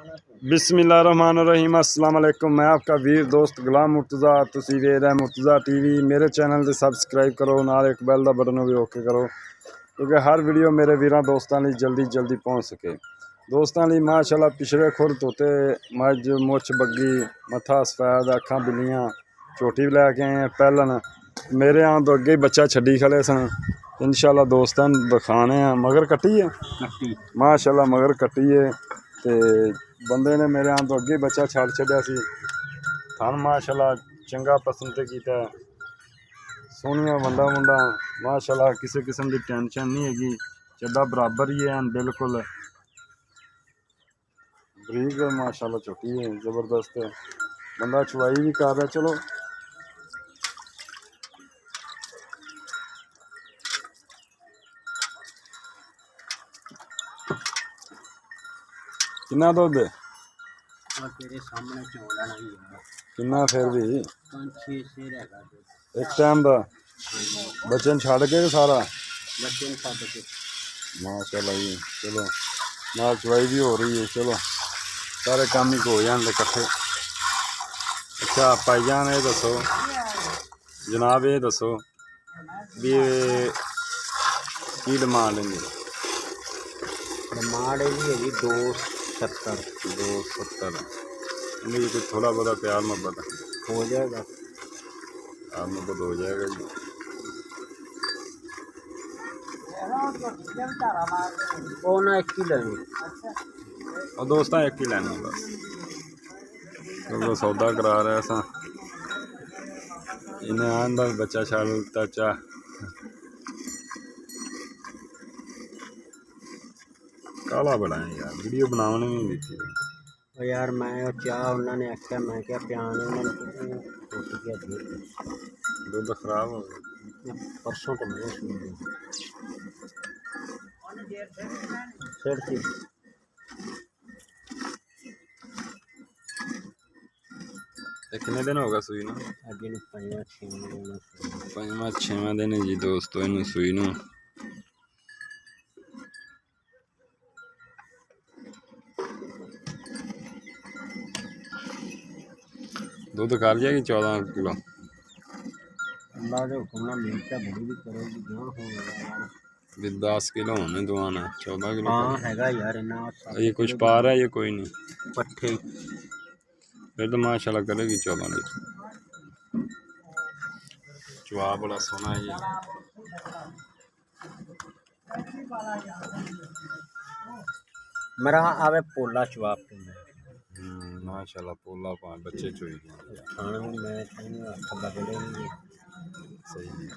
बिस्मिल्लाहिर्रहमानिर्रहीम अस्सलाम वालेकुम। मैं आपका वीर दोस्त गुलाम मुर्तज़ा। तुसी वेख रहे मुर्तज़ा टीवी। मेरे चैनल से सबसक्राइब करो, नाल एक बैल का बटन भी ओके करो, क्योंकि हर वीडियो मेरे वीरों दोस्तों लिए जल्दी पहुँच सके। दोस्तों लिए माशाल्लाह पिछले खुर तोते, मज, मुछ बग्गी, मत्था सफैद, अखां बिल्लियाँ, झोटी भी लैके आए हैं। पहलन मेरे आने तो अगे ही बच्चा छड्डी खड़े सन। इंशाल्लाह दोस्तों दिखाने हैं। मगर कट्टी है माशाल्लाह, मगर कट्टी है। तो बंदे ने मेरे आने तो अगे बच्चा छड़ छड्या सी। थान माशाल्लाह चंगा पसंद किया, सोहनिया वंडा वुंडा माशाल्लाह, किसी किस्म की टेंशन नहीं हैगी। चड्डा बराबर ही है बिल्कुल बरीक माशाल्लाह, छोटी है जबरदस्त है। बंदा चुवाई भी कर रहा। चलो कितना दुध कितना फिर भी एक टाइम का बच्चे छड़ के सारा माशाल्लाह जी। चलो नाल चुवाई भी हो रही है। चलो सारे काम ही हो जाते इकट्ठे। अच्छा भाईजान ये दसो जनाब, ये दसो भी की डिमांड है? डिमांड है जी 270 इनमें कुछ थोड़ा बहुत प्यार मोहब्बत हो जाएगा। प्यार मोहब्बत हो जाएगा जी। वो ना एक ही लेनी और दोस्तों एक ही लेना बस, क्योंकि सौदा करा रहे सा। इन्हें आंदा बच्चा छाड़ता चा काला बड़ा है यार, वीडियो बनाने में नहीं दी यार। मैं चाह उन्होंने आख्या, मैं क्या प्याने उन्होंने दूध खराब हो गया। परसों तो मैं सर थी कितने दिन होगा सुई नूं? अगे पंजवां छेवां दिन है जी दोस्तों इनू सुई नूं। दूध कर जाएगी 14 किलो। अल्लाह के हुक्म नाल मिलता बड़ी भी करेगी ना भी 10 किलो होने दुआना 14 किलो। हाँ हैगा यार इन्ना। ये कुछ पा रहा है, ये कोई नहीं पट्ठे फिर तो माशाल्लाह करेगी 14 लीटर। चुआ बड़ा सोना है ये। मेरा आवे पोला जवाब माशाल्लाह पोला पाँच बच्चे चुई खाने में मैं हथ लगले नहीं सही है।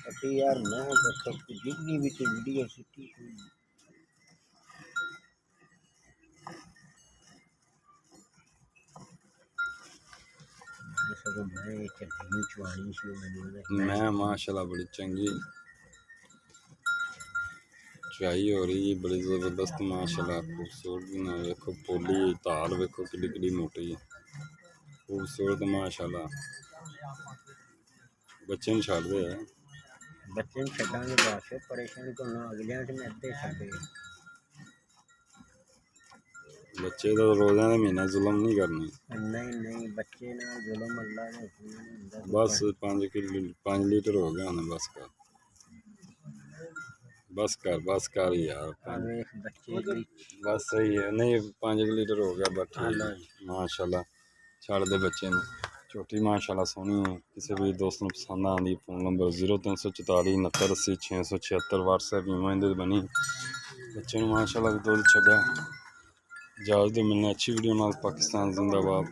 अभी यार मैं जितनी भी तो वीडियो सीखी मैं माशाल्लाह बड़ी चंगी चुआई हो रही है, बड़ी जबरदस्त माशाल्लाह खूबसूरत। देखो पोली ताल देखो कि मोटी है, खूबसूरत माशाल्लाह। बच्चे नहीं छड़ रहे हैं, बच्चे छड़ा परेशानी तो ना अगले में अद्धे छे बच्चे तो रोज़ा के महीने जुल्म नहीं करने। नहीं बच्चे ना जुल्म अल्लाह ने बस 5 लीटर हो गया ना। बस कर यार। बस सही है, नहीं 5 लीटर हो गया बस माशाल्लाह। छड़ दे बच्चे ने छोटी माशाल्लाह सोहनी है। किसी भी दोस्त को पसंद आती फोन नंबर 0344 69 80 676। व्हाट्सएप ईमेल बनी बच्चे माशाल्लाह भी दूध छड्या। इजाज़त मिलने अच्छी वीडियो नाल। पाकिस्तान जिंदाबाद।